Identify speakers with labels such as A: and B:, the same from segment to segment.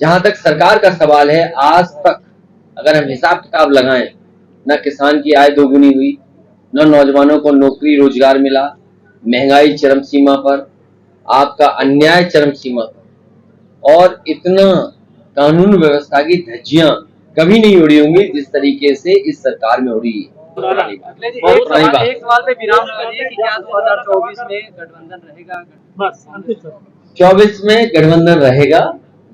A: जहां तक सरकार का सवाल है, आज तक अगर हम हिसाब किताब लगाएं, न किसान की आय दोगुनी हुई, न नौजवानों को नौकरी रोजगार मिला, महंगाई चरम सीमा पर, आपका अन्याय चरम सीमा पर, और इतना कानून व्यवस्था की धज्जियां कभी नहीं उड़ी होंगी जिस तरीके से इस सरकार में उड़ी है।
B: एक सवाल पे विराम करिए कि क्या 2024 में गठबंधन रहेगा? बस
A: 24 में गठबंधन रहेगा।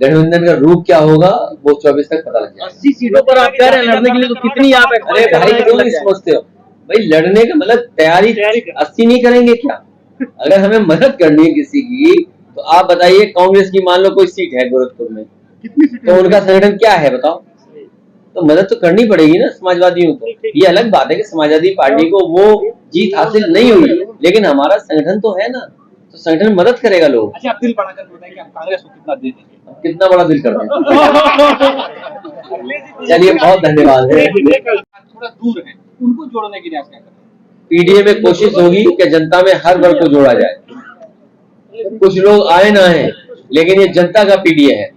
A: गठबंधन का रूप क्या होगा वो 24 तक पता लग जाएगा।
B: 80 सीटों पर आप कह रहे हैं लड़ने के लिए, तो कितनी आप?
A: अरे भाई क्यों नहीं समझते हो भाई, लड़ने का मतलब तैयारी 80 नहीं करेंगे क्या? अगर हमें मदद करनी है किसी की, तो आप बताइए, कांग्रेस की मान लो कोई सीट है गोरखपुर में, तो उनका संगठन क्या है बताओ? तो मदद तो करनी पड़ेगी ना समाजवादियों को। ये अलग बात है कि समाजवादी पार्टी को वो जीत हासिल नहीं हुई, लेकिन हमारा संगठन तो है ना, तो संगठन मदद करेगा लोग।
B: अच्छा, आप दिल बढ़ाकर बताएं कि आप कांग्रेस को कितना दे देंगे?
A: कितना बड़ा दिल करते हैं। चलिए बहुत धन्यवाद है।
B: थोड़ा दूर है, उनको जोड़ने के लिए आप क्या करें?
A: पीडीए में कोशिश होगी कि जनता में हर वर्ग को जोड़ा जाए। कुछ लोग आए ना आए, लेकिन ये जनता का पीडीए है।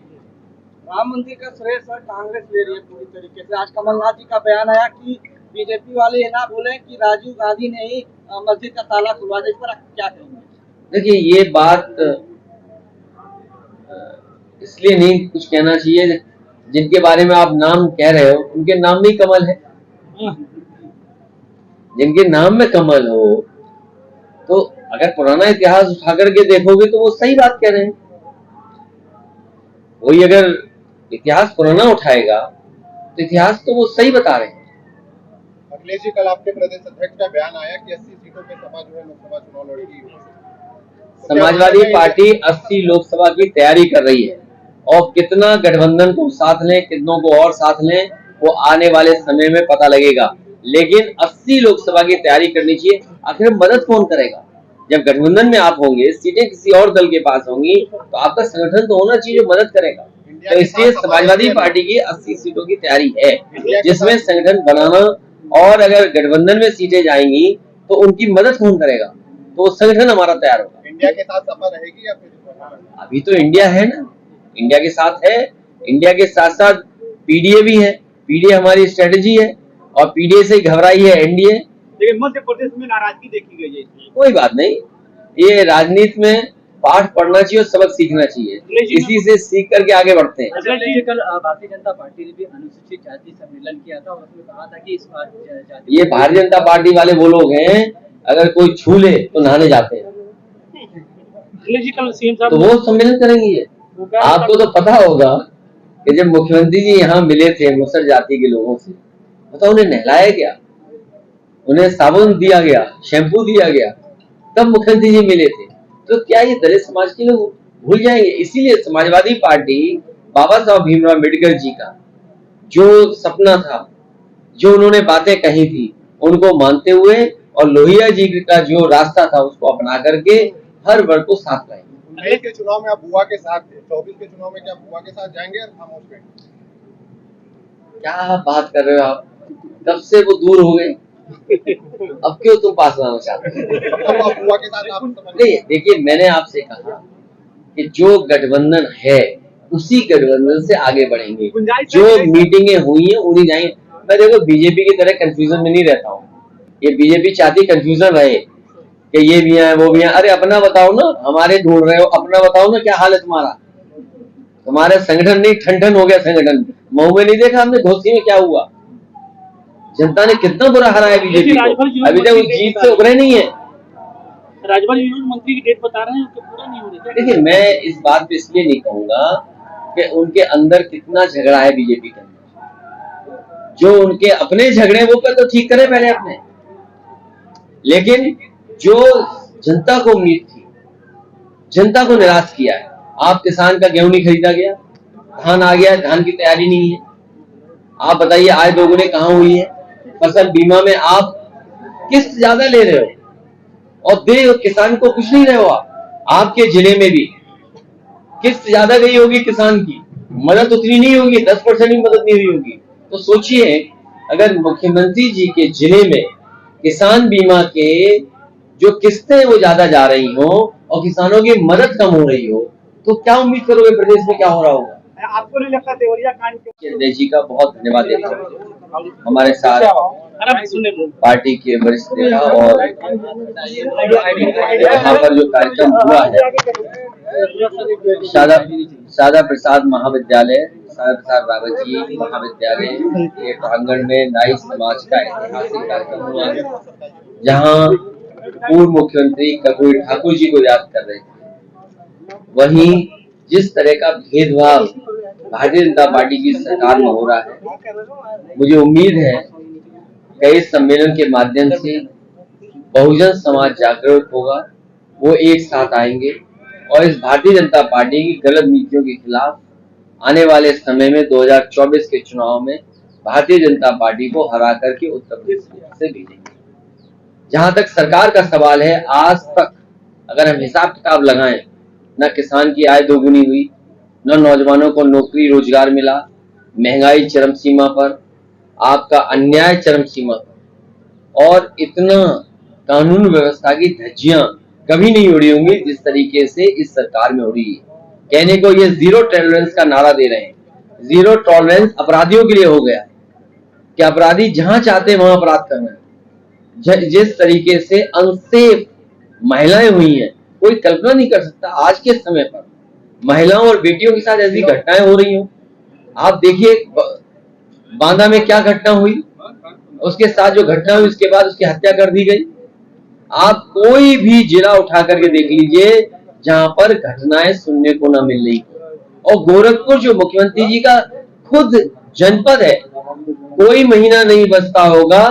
B: राम मंदिर का श्रेय सर कांग्रेस ले रही है पूरी तरीके से। आज कमलनाथ जी का बयान आया कि बीजेपी वाले ये ना बोले कि राजीव गांधी ने ही मस्जिद का ताला खुलवा दिया। इस पर आप क्या कहेंगे?
A: देखिए, ये बात इसलिए नहीं कुछ कहना चाहिए, जिनके बारे में आप नाम कह रहे हो उनके नाम में कमल है। जिनके नाम में कमल हो, तो अगर पुराना इतिहास उठा करके देखोगे तो वो सही बात कह रहे हैं। वही अगर इतिहास पुराना उठाएगा तो इतिहास तो वो सही बता रहे हैं।
C: अखिलेश जी, कल आपके प्रदेश अध्यक्ष का बयान आया कि 80 सीटों पे सपा जो है लोकसभा चुनाव लड़ेगी।
A: समाजवादी पार्टी 80 लोकसभा की तैयारी कर रही है, और कितना गठबंधन को साथ लें, कितनों को और साथ लें, वो आने वाले समय में पता लगेगा। लेकिन 80 लोकसभा की तैयारी करनी चाहिए। आखिर मदद कौन करेगा? जब गठबंधन में आप होंगे, सीटें किसी और दल के पास होंगी, तो आपका संगठन तो होना चाहिए जो मदद करेगा। तो इसलिए समाजवादी पार्टी की 80 सीटों की तैयारी है, जिसमें संगठन बनाना, और अगर गठबंधन में सीटें जाएंगी तो उनकी मदद कौन करेगा? तो संगठन हमारा तैयार होगा।
C: इंडिया के साथ सपा रहेगी या फिर?
A: अभी तो इंडिया है ना, इंडिया के साथ है। इंडिया के साथ साथ पीडीए भी है। पीडीए हमारी स्ट्रेटेजी है, और पीडीए से घबराई है एनडीए।
B: लेकिन मध्य प्रदेश में नाराजगी देखी गई है।
A: कोई बात नहीं, ये राजनीति में पाठ पढ़ना चाहिए और सबक सीखना चाहिए, इसी से सीख करके आगे बढ़ते हैं।
B: कल भारतीय जनता पार्टी ने भी अनुसूचित जाति सम्मेलन किया था और उसमें कहा था कि इस बार
A: ये भारतीय जनता पार्टी वाले वो लोग हैं, अगर कोई छू ले तो नहाने जाते हैं, तो वो सम्मेलन करेंगे। ये आपको तो पता होगा कि जब मुख्यमंत्री जी यहाँ मिले थे मुसर जाति के लोगों से, बताओ उन्हें नहलाया गया, उन्हें साबुन दिया गया, शैम्पू दिया गया, तब मुख्यमंत्री जी मिले थे। तो क्या ये दलित समाज के लोग भूल जाएंगे? इसीलिए समाजवादी पार्टी बाबा साहब भीमराव अम्बेडकर जी का जो सपना था, जो उन्होंने बातें कही थी, उनको मानते हुए, और लोहिया जी का जो रास्ता था उसको अपना करके हर वर्ग को साथ लाएंगे।
C: 19 के चुनाव में आप बुआ के साथ थे, 24 के चुनाव में क्या बुआ के साथ जाएंगे और खामोश रहेंगे?
A: क्या बात कर रहे हो आप? कब से वो दूर हो गए, अब क्यों तुम पास लाना चाहते हो? नहीं, देखिए, मैंने आपसे कहा कि जो गठबंधन है उसी गठबंधन से आगे बढ़ेंगे। जो मीटिंगें हुई हैं उन्हीं जाएंगे। मैं देखो बीजेपी की तरह कंफ्यूजन में नहीं रहता हूँ। ये बीजेपी चाहती कंफ्यूजन रहे कि ये भी है वो भी है। अरे अपना बताओ ना, हमारे ढूंढ रहे हो, अपना बताओ ना क्या हाल है तुम्हारा। तुम्हारा संगठन नहीं ठन हो गया संगठन। मऊ में नहीं देखा हमने, घोसी में क्या हुआ? जनता ने कितना बुरा हराया बीजेपी को, अभी तक उस जीत से उभरे नहीं है।
B: राजभर मंत्री की डेट बता रहे हैं कि पूरा नहीं हो रहा है।
A: देखिए, मैं इस बात पे इसलिए नहीं कहूंगा कि उनके अंदर कितना झगड़ा है बीजेपी के अंदर। जो उनके अपने झगड़े वो तो ठीक करे पहले अपने, लेकिन जो जनता को उम्मीद थी, जनता को निराश किया है। आप किसान का गेहूं नहीं खरीदा गया, धान आ गया, धान की तैयारी नहीं है। आप बताइए आय दोगुने कहाँ हुई है? फसल बीमा में आप किस्त ज्यादा ले रहे हो और दे किसान को कुछ नहीं रहे हो। आपके जिले में भी किस्त ज्यादा गई होगी किसान की, मदद उतनी नहीं होगी, 10% भी मदद नहीं हुई होगी। तो सोचिए, अगर मुख्यमंत्री जी के जिले में किसान बीमा के जो किस्तें वो ज्यादा जा रही हो और किसानों की मदद कम हो रही हो, तो क्या उम्मीद करोगे प्रदेश में क्या हो रहा होगा?
B: आपको नहीं लगता देवरिया कांड के
A: देश जी का बहुत धन्यवाद देता हूँ। हमारे साथ पार्टी के वरिष्ठ नेता और यहाँ पर जो कार्यक्रम हुआ है शारदा प्रसाद महाविद्यालय, शारदा प्रसाद रावत जी महाविद्यालय के प्रांगण में नाई समाज का ऐतिहासिक कार्यक्रम हुआ है, जहाँ पूर्व मुख्यमंत्री कर्पूरी ठाकुर जी को याद कर रहे थे। वहीं जिस तरह का भेदभाव भारतीय जनता पार्टी की सरकार में हो रहा है, मुझे उम्मीद है कि इस सम्मेलन के माध्यम से बहुजन समाज जागरूक होगा, वो एक साथ आएंगे और इस भारतीय जनता पार्टी की गलत नीतियों के खिलाफ आने वाले समय में 2024 के चुनाव में भारतीय जनता पार्टी को हरा करके उत्तर प्रदेश से भेजेंगे। जहां तक सरकार का सवाल है, आज तक अगर हम हिसाब किताब लगाएं, न किसान की आय दोगुनी हुई, न नौजवानों को नौकरी रोजगार मिला, महंगाई चरम सीमा पर, आपका अन्याय चरम सीमा पर, और इतना कानून व्यवस्था की धज्जियां कभी नहीं उड़ी होंगी जिस तरीके से इस सरकार में उड़ी है। कहने को ये जीरो टॉलरेंस का नारा दे रहे हैं। जीरो टॉलरेंस अपराधियों के लिए हो गया है कि अपराधी जहां चाहते वहां अपराध करना है। जिस तरीके से अनसेफ महिलाएं हुई हैं, कोई कल्पना नहीं कर सकता आज के समय पर महिलाओं और बेटियों के साथ ऐसी घटनाएं हो रही हो। आप देखिए बांदा में क्या घटना हुई, उसके साथ जो घटना हुई उसके बाद उसकी हत्या कर दी गई। आप कोई भी जिला उठा करके देख लीजिए जहां पर घटनाएं सुनने को ना मिल रही। और गोरखपुर जो मुख्यमंत्री जी का खुद जनपद है, कोई महीना नहीं बचता होगा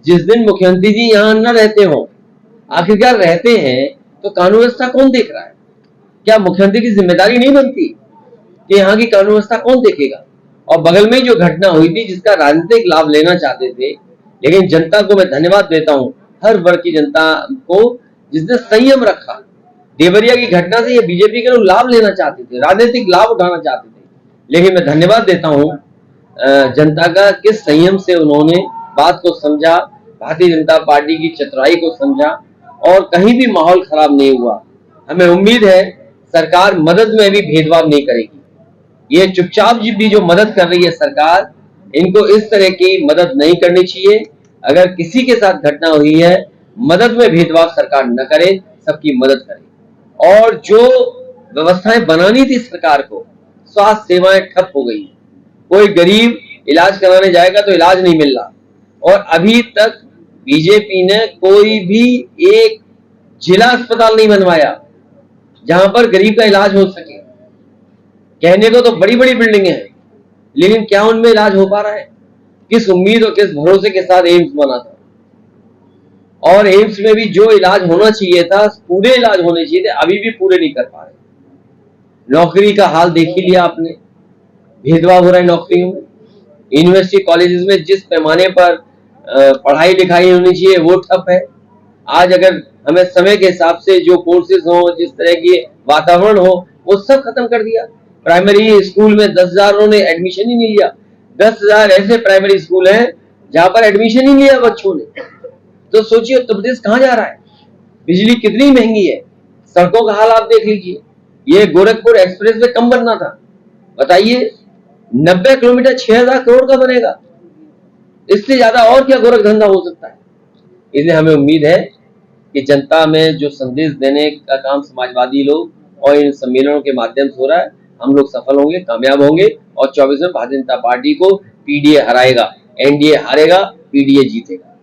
A: जिस दिन मुख्यमंत्री जी यहाँ न रहते हो। आखिरकार रहते हैं तो कानून व्यवस्था कौन देख रहा है? क्या मुख्यमंत्री की जिम्मेदारी नहीं बनती कि यहाँ की कानून व्यवस्था कौन देखेगा? और बगल में जो घटना हुई थी जिसका राजनीतिक लाभ लेना चाहते थे, लेकिन जनता को मैं धन्यवाद देता हूँ, हर वर्ग की जनता को जिसने संयम रखा। देवरिया की घटना से ये बीजेपी के लोग लाभ लेना चाहते थे, राजनीतिक लाभ उठाना चाहते थे, लेकिन मैं धन्यवाद देता हूँ जनता का किस संयम से उन्होंने बात को समझा, भारतीय जनता पार्टी की चतुराई को समझा और कहीं भी माहौल खराब नहीं हुआ। हमें उम्मीद है सरकार मदद में भी भेदभाव नहीं करेगी। ये चुपचाप भी जो मदद कर रही है सरकार, इनको इस तरह की मदद नहीं करनी चाहिए। अगर किसी के साथ घटना हुई है, मदद में भेदभाव सरकार न करे, सबकी मदद करे। और जो व्यवस्थाएं बनानी थी सरकार को, स्वास्थ्य सेवाएं ठप हो गई, कोई गरीब इलाज कराने जाएगा तो इलाज नहीं मिल रहा। और अभी तक बीजेपी ने कोई भी एक जिला अस्पताल नहीं बनवाया जहां पर गरीब का इलाज हो सके। कहने को तो बड़ी बड़ी बिल्डिंगें हैं, लेकिन क्या उनमें इलाज हो पा रहा है? किस उम्मीद और किस भरोसे के साथ एम्स बना था, और एम्स में भी जो इलाज होना चाहिए था, पूरे इलाज होने चाहिए थे, अभी भी पूरे नहीं कर पा रहे। नौकरी का हाल देख ही लिया आपने, भेदभाव हो रहा है नौकरियों में। यूनिवर्सिटी कॉलेजेस में जिस पैमाने पर पढ़ाई लिखाई होनी चाहिए वो ठप है। आज अगर हमें समय के हिसाब से जो कोर्सेज हो, जिस तरह की वातावरण हो, वो सब खत्म कर दिया। प्राइमरी स्कूल में 10,000 ने एडमिशन ही नहीं लिया। 10,000 ऐसे प्राइमरी स्कूल हैं जहां पर एडमिशन ही नहीं लिया बच्चों ने। तो सोचिए उत्तर प्रदेश कहां जा रहा है? बिजली कितनी महंगी है, सड़कों का हाल आप देख लीजिए। ये गोरखपुर एक्सप्रेस वे कम बनना था, बताइए 90 किलोमीटर 6,000 करोड़ का बनेगा। इससे ज्यादा और क्या गोरख धंधा हो सकता है? इसलिए हमें उम्मीद है कि जनता में जो संदेश देने का काम समाजवादी लोग और इन सम्मेलनों के माध्यम से हो रहा है, हम लोग सफल होंगे, कामयाब होंगे और 24 में भारतीय जनता पार्टी को पीडीए हराएगा, एनडीए हारेगा, पीडीए जीतेगा।